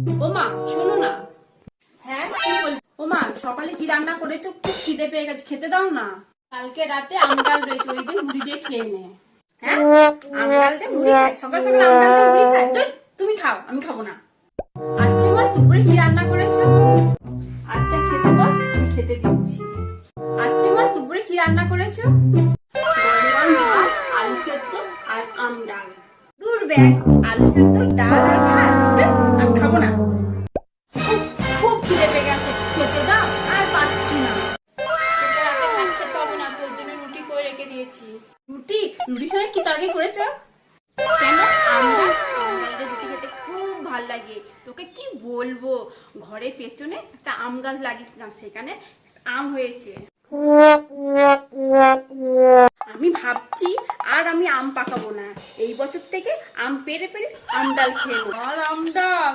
ও মা শোনো না। হ্যাঁ কি বল? ও মা সকালে কি রান্না করেছো? খুব খিদে পেয়ে গেছে, খেতে দাও না। কালকে রাতে আম ডাল রয়েছে, ওই দিয়ে মুড়ি দিয়ে খেয়ে নে। হ্যাঁ আম ডাল দিয়ে মুড়ি খাই? সকাল সকাল আম ডাল দিয়ে মুড়ি খাই? ধুর, তুমি খাও, আমি খাবো না। আচ্ছা মা দুপুরে কি রান্না করেছো? আচ্ছা খেতে বস, আমি খেতে দিচ্ছি। আচ্ছা মা দুপুরে কি রান্না করেছো? গরম গরম ভাত, আলু সেদ্ধ আর আম ডাল। দূর ব্যাগ, আলু সেদ্ধ ডাল আর ভাত, ধুর, আমি খাবো না। উফ, খুব খিদে পেয়ে গেছে, খেতে দাও। আর পাচ্ছি না। তোকে রাতে ভাত খেতে হবে না, তোর জন্য রুটি করে রেখে দিয়েছি। রুটি? রুটির সঙ্গে কি তরকারি করেছো? কেন? আম ডাল? আম ডাল দিয়ে রুটি খেতে খুব ভাল লাগে। তোকে কি বলবো, ঘরের পেছনে একটা আম গাছ লাগিয়েছিলাম, সেখানে আম হয়েছে। আমি ভাবছি আর আমি আম পাকাবো না, এই বছর থেকে আম পেড়ে পেড়ে আম ডাল খেয়ে নেবো। আর আম ডাল